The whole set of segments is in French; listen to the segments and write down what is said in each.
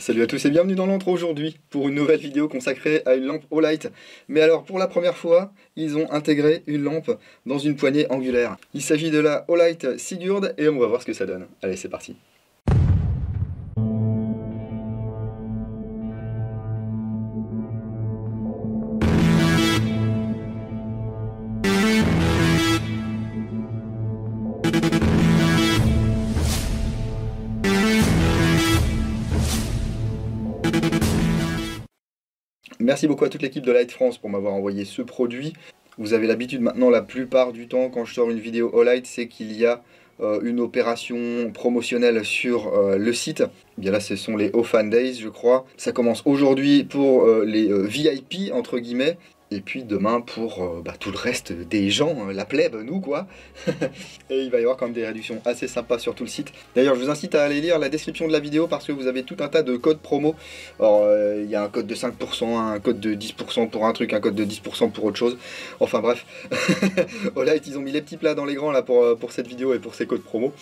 Salut à tous et bienvenue dans l'intro aujourd'hui pour une nouvelle vidéo consacrée à une lampe Olight. Mais alors pour la première fois, ils ont intégré une lampe dans une poignée angulaire. Il s'agit de la Olight Sigurd et on va voir ce que ça donne. Allez, c'est parti. Merci beaucoup à toute l'équipe de Light France pour m'avoir envoyé ce produit. Vous avez l'habitude maintenant, la plupart du temps, quand je sors une vidéo Olight, c'est qu'il y a une opération promotionnelle sur le site. Eh bien là, ce sont les Fan Days, je crois. Ça commence aujourd'hui pour les VIP, entre guillemets. Et puis demain pour tout le reste des gens, la plèbe, nous quoi. Et il va y avoir quand même des réductions assez sympas sur tout le site. D'ailleurs, je vous incite à aller lire la description de la vidéo parce que vous avez tout un tas de codes promo. Alors, il y a un code de 5%, un code de 10% pour un truc, un code de 10% pour autre chose. Enfin bref, Olight, ils ont mis les petits plats dans les grands là pour cette vidéo et pour ces codes promo.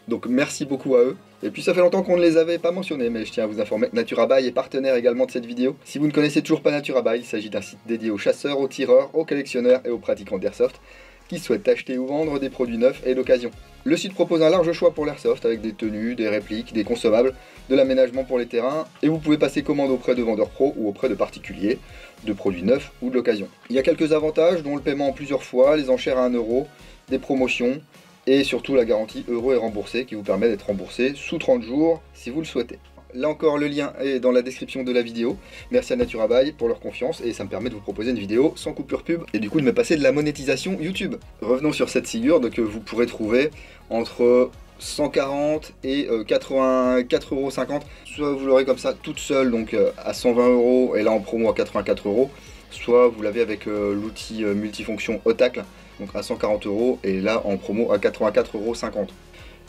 Donc merci beaucoup à eux. Et puis ça fait longtemps qu'on ne les avait pas mentionnés, mais je tiens à vous informer que NaturaBuy est partenaire également de cette vidéo. Si vous ne connaissez toujours pas NaturaBuy, il s'agit d'un site dédié aux chasseurs, aux tireurs, aux collectionneurs et aux pratiquants d'airsoft qui souhaitent acheter ou vendre des produits neufs et d'occasion. Le site propose un large choix pour l'airsoft avec des tenues, des répliques, des consommables, de l'aménagement pour les terrains et vous pouvez passer commande auprès de vendeurs pro ou auprès de particuliers, de produits neufs ou de l'occasion. Il y a quelques avantages dont le paiement en plusieurs fois, les enchères à 1 €, des promotions, et surtout la garantie euro est remboursée qui vous permet d'être remboursé sous 30 jours si vous le souhaitez. Là encore, le lien est dans la description de la vidéo. Merci à NaturaBuy pour leur confiance et ça me permet de vous proposer une vidéo sans coupure pub et du coup de me passer de la monétisation YouTube. Revenons sur cette Sigurd que vous pourrez trouver entre 140 et 84,50 €. Soit vous l'aurez comme ça toute seule donc à 120 € et là en promo à 84 €. Soit vous l'avez avec l'outil multifonction Otacle, donc à 140 € et là en promo à 84,50 €.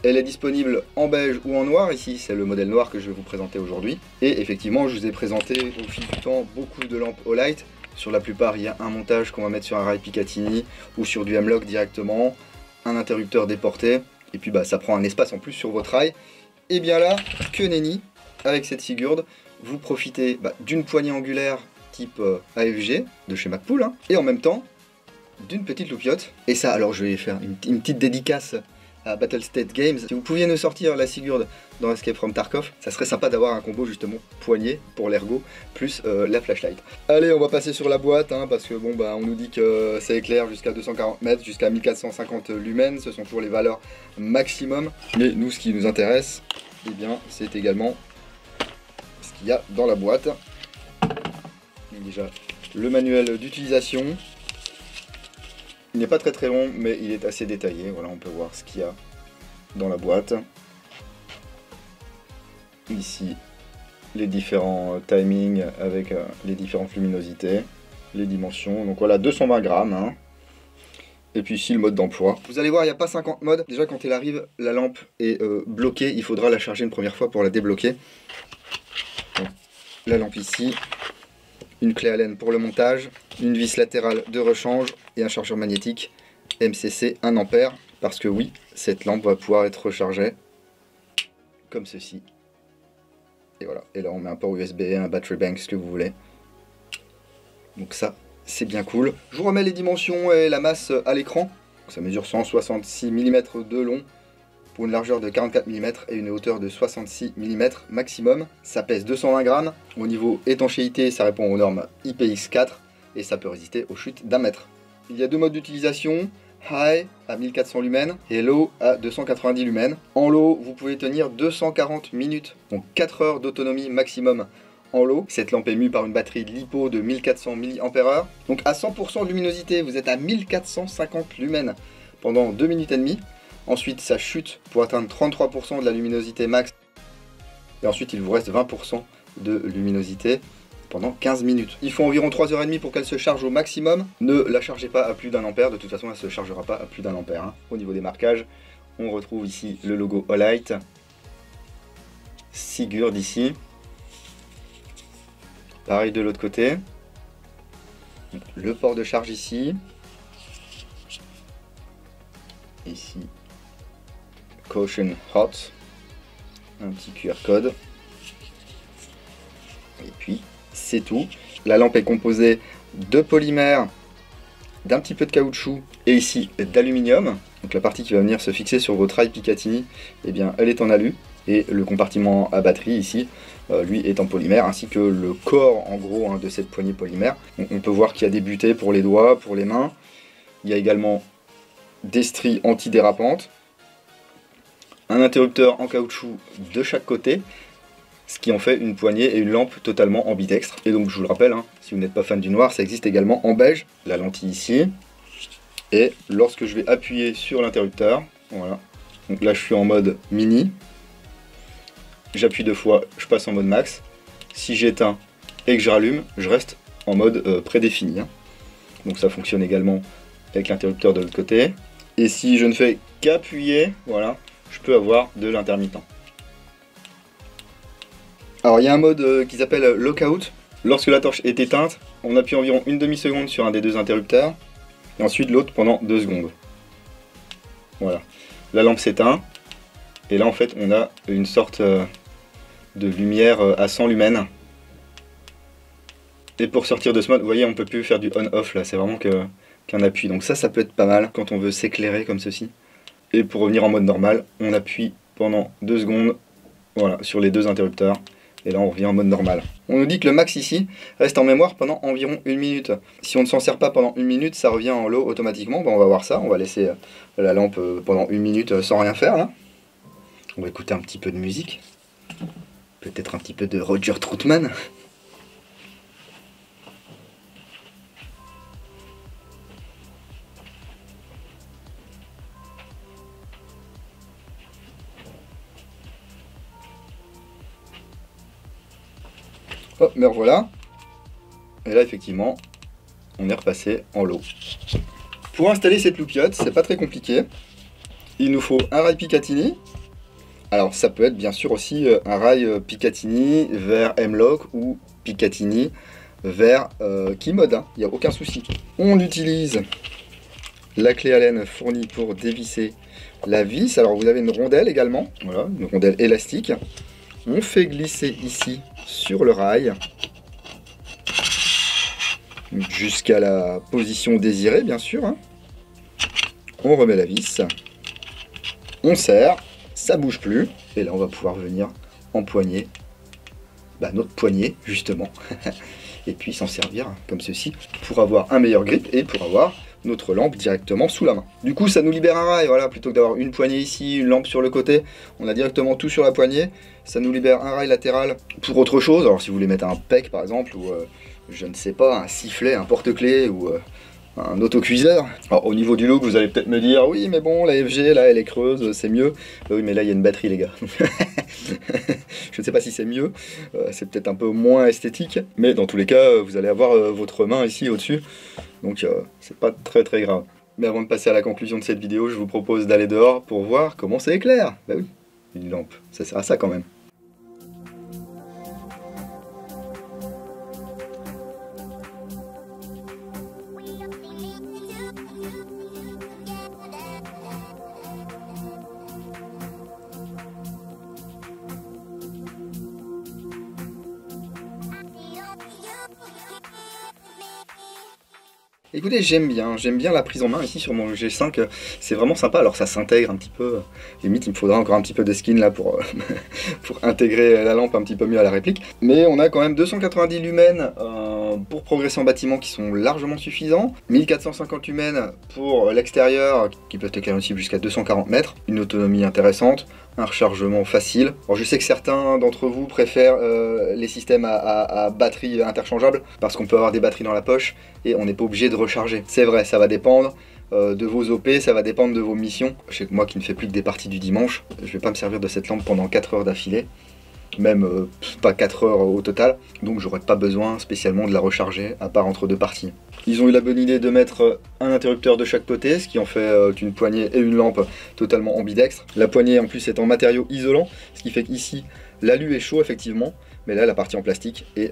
Elle est disponible en beige ou en noir, ici c'est le modèle noir que je vais vous présenter aujourd'hui. Et effectivement je vous ai présenté au fil du temps beaucoup de lampes Olight. Sur la plupart il y a un montage qu'on va mettre sur un rail Picatinny ou sur du M-Lock directement, un interrupteur déporté, et puis ça prend un espace en plus sur votre rail. Et bien là, que nenni, avec cette Sigurd, vous profitez d'une poignée angulaire type AFG de chez MacPool, et en même temps d'une petite loupiote. Et ça, alors je vais faire une petite dédicace à Battlestate Games. Si vous pouviez nous sortir la Sigurd dans Escape from Tarkov, ça serait sympa d'avoir un combo justement poignée pour l'ergo plus la flashlight. Allez, on va passer sur la boîte parce que bon on nous dit que ça éclaire jusqu'à 240 mètres, jusqu'à 1450 lumens, ce sont toujours les valeurs maximum. Mais nous, ce qui nous intéresse, eh bien, c'est également ce qu'il y a dans la boîte. Déjà le manuel d'utilisation, il n'est pas très long mais il est assez détaillé. Voilà, on peut voir ce qu'il y a dans la boîte. Ici les différents timings avec les différentes luminosités, les dimensions, donc voilà 220 grammes Et puis ici le mode d'emploi. Vous allez voir, il n'y a pas 50 modes. Déjà quand elle arrive, la lampe est bloquée, il faudra la charger une première fois pour la débloquer. Donc, la lampe ici, une clé Allen pour le montage, une vis latérale de rechange et un chargeur magnétique MCC 1 ampère. Parce que oui, cette lampe va pouvoir être rechargée comme ceci. Et voilà, et là on met un port USB, un battery bank, ce que vous voulez. Donc ça, c'est bien cool. Je vous remets les dimensions et la masse à l'écran. Ça mesure 166 mm de long pour une largeur de 44 mm et une hauteur de 66 mm maximum. Ça pèse 220 grammes. Au niveau étanchéité, ça répond aux normes IPX4 et ça peut résister aux chutes d'1 mètre. Il y a deux modes d'utilisation, High à 1400 lumens et Low à 290 lumens. En Low, vous pouvez tenir 240 minutes, donc 4 heures d'autonomie maximum en Low. Cette lampe est mue par une batterie LiPo de 1400 mAh. Donc à 100% de luminosité, vous êtes à 1450 lumens pendant 2 minutes et demie. Ensuite, ça chute pour atteindre 33% de la luminosité max. Et ensuite, il vous reste 20% de luminosité pendant 15 minutes. Il faut environ 3h30 pour qu'elle se charge au maximum. Ne la chargez pas à plus d'1 ampère, de toute façon, elle ne se chargera pas à plus d'1 ampère. Au niveau des marquages, on retrouve ici le logo Olight, Sigurd ici. Pareil de l'autre côté. Le port de charge ici. Ici. Caution Hot. Un petit QR code. Et puis c'est tout. La lampe est composée de polymère, d'un petit peu de caoutchouc et ici d'aluminium. Donc la partie qui va venir se fixer sur votre rail Picatinny, eh bien elle est en alu. Et le compartiment à batterie ici, lui est en polymère, ainsi que le corps en gros de cette poignée polymère. On peut voir qu'il y a des butées pour les doigts, pour les mains. Il y a également des stries antidérapantes. Un interrupteur en caoutchouc de chaque côté, ce qui en fait une poignée et une lampe totalement ambidextre. Et donc je vous le rappelle, si vous n'êtes pas fan du noir, ça existe également en beige. La lentille ici. Et lorsque je vais appuyer sur l'interrupteur, voilà. Donc là je suis en mode mini. J'appuie 2 fois, je passe en mode max. Si j'éteins et que je rallume, je reste en mode prédéfini. Donc ça fonctionne également avec l'interrupteur de l'autre côté. Et si je ne fais qu'appuyer, voilà, je peux avoir de l'intermittent. Alors il y a un mode qui s'appelle lockout. Lorsque la torche est éteinte, on appuie environ une demi-seconde sur un des deux interrupteurs. Et ensuite l'autre pendant 2 secondes. Voilà. La lampe s'éteint. Et là en fait on a une sorte de lumière à 100 lumens. Et pour sortir de ce mode, vous voyez on peut plus faire du on-off là. C'est vraiment qu'un appui. Donc ça peut être pas mal quand on veut s'éclairer comme ceci. Et pour revenir en mode normal, on appuie pendant 2 secondes, voilà, sur les deux interrupteurs. Et là on revient en mode normal. On nous dit que le max ici reste en mémoire pendant environ 1 minute. Si on ne s'en sert pas pendant 1 minute, ça revient en low automatiquement. Bon, on va voir ça, on va laisser la lampe pendant 1 minute sans rien faire là. On va écouter un petit peu de musique. Peut-être un petit peu de Roger Troutman. Hop, me revoilà. Et là, effectivement, on est repassé en low. Pour installer cette loupiote, c'est pas très compliqué. Il nous faut un rail Picatinny. Alors, ça peut être bien sûr aussi un rail Picatinny vers M-Lock ou Picatinny vers Keymode. Il n'y a aucun souci. On utilise la clé Allen fournie pour dévisser la vis. Alors, vous avez une rondelle également. Voilà, une rondelle élastique. On fait glisser ici sur le rail jusqu'à la position désirée, bien sûr. On remet la vis, on serre, ça bouge plus, et là on va pouvoir venir empoigner notre poignet justement et puis s'en servir comme ceci pour avoir un meilleur grip et pour avoir notre lampe directement sous la main. Du coup ça nous libère un rail, voilà, plutôt que d'avoir une poignée ici, une lampe sur le côté, on a directement tout sur la poignée. Ça nous libère un rail latéral pour autre chose. Alors si vous voulez mettre un PEC par exemple, ou je ne sais pas, un sifflet, un porte-clés, ou un autocuiseur. Alors au niveau du look, vous allez peut-être me dire, oui mais bon, la FG là elle est creuse, c'est mieux. Oui mais là il y a une batterie les gars. Je ne sais pas si c'est mieux, c'est peut-être un peu moins esthétique, mais dans tous les cas, vous allez avoir votre main ici au-dessus, donc c'est pas très très grave. Mais avant de passer à la conclusion de cette vidéo, je vous propose d'aller dehors pour voir comment ça éclaire. Bah oui, une lampe, ça sert à ça quand même. Écoutez, j'aime bien la prise en main ici sur mon G5, c'est vraiment sympa. Alors ça s'intègre un petit peu, limite il me faudra encore un petit peu de skin là pour, pour intégrer la lampe un petit peu mieux à la réplique. Mais on a quand même 290 lumens pour progresser en bâtiment qui sont largement suffisants, 1450 lumens pour l'extérieur qui peuvent éclairer aussi jusqu'à 240 mètres, une autonomie intéressante, un rechargement facile. Alors je sais que certains d'entre vous préfèrent les systèmes à batterie interchangeable parce qu'on peut avoir des batteries dans la poche et on n'est pas obligé de recharger. C'est vrai, ça va dépendre de vos OP, ça va dépendre de vos missions. Je sais que moi qui ne fais plus que des parties du dimanche, je vais pas me servir de cette lampe pendant 4 heures d'affilée, même pas 4 heures au total, donc j'aurais pas besoin spécialement de la recharger à part entre deux parties. Ils ont eu la bonne idée de mettre un interrupteur de chaque côté, ce qui en fait une poignée et une lampe totalement ambidextre. La poignée en plus est en matériau isolant, ce qui fait qu'ici l'alu est chaud effectivement, mais là la partie en plastique est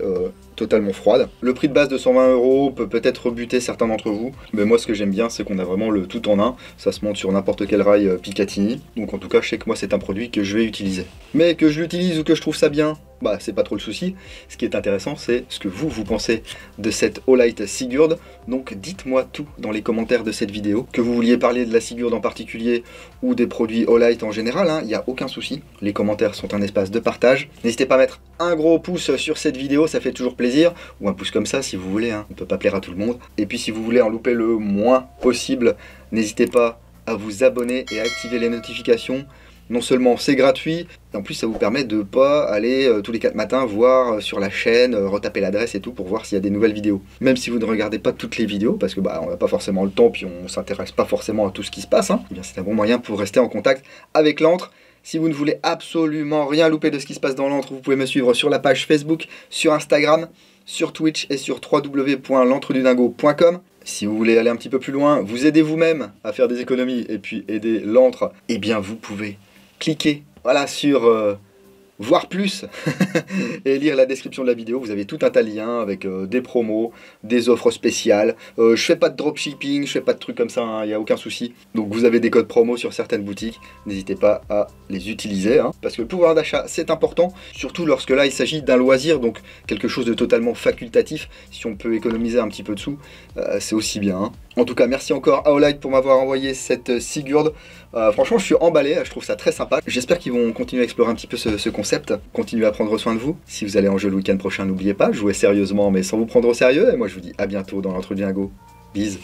totalement froide. Le prix de base de 120 € peut peut-être rebuter certains d'entre vous, mais moi ce que j'aime bien c'est qu'on a vraiment le tout en un, ça se monte sur n'importe quel rail Picatinny, donc en tout cas je sais que moi c'est un produit que je vais utiliser. Mais que je l'utilise ou que je trouve ça bien, bah c'est pas trop le souci. Ce qui est intéressant, c'est ce que vous pensez de cette Olight Sigurd. Donc dites-moi tout dans les commentaires de cette vidéo. Que vous vouliez parler de la Sigurd en particulier ou des produits Olight en général, il n'y a aucun souci. Les commentaires sont un espace de partage. N'hésitez pas à mettre un gros pouce sur cette vidéo, ça fait toujours plaisir. Ou un pouce comme ça si vous voulez, on ne peut pas plaire à tout le monde. Et puis si vous voulez en louper le moins possible, n'hésitez pas à vous abonner et à activer les notifications. Non seulement c'est gratuit, et en plus ça vous permet de pas aller tous les 4 matins voir sur la chaîne, retaper l'adresse et tout pour voir s'il y a des nouvelles vidéos. Même si vous ne regardez pas toutes les vidéos, parce que on n'a pas forcément le temps, puis on s'intéresse pas forcément à tout ce qui se passe, eh bien c'est un bon moyen pour rester en contact avec l'antre. Si vous ne voulez absolument rien louper de ce qui se passe dans l'antre, vous pouvez me suivre sur la page Facebook, sur Instagram, sur Twitch et sur www.l'antredudingo.com. Si vous voulez aller un petit peu plus loin, vous aider vous-même à faire des économies et puis aider l'antre, eh bien vous pouvez cliquez voilà, sur voir plus et lire la description de la vidéo. Vous avez tout un tas de liens avec des promos, des offres spéciales. Je fais pas de dropshipping, je fais pas de trucs comme ça, il n'y a aucun souci. Donc vous avez des codes promo sur certaines boutiques. N'hésitez pas à les utiliser, parce que le pouvoir d'achat c'est important, surtout lorsque là il s'agit d'un loisir, donc quelque chose de totalement facultatif. Si on peut économiser un petit peu de sous, c'est aussi bien. En tout cas, merci encore à Olight pour m'avoir envoyé cette Sigurd. Franchement, je suis emballé, je trouve ça très sympa. J'espère qu'ils vont continuer à explorer un petit peu ce concept. Continuez à prendre soin de vous. Si vous allez en jeu le week-end prochain, n'oubliez pas, jouez sérieusement mais sans vous prendre au sérieux. Et moi, je vous dis à bientôt dans l'Entre-du-Dingo. Bise.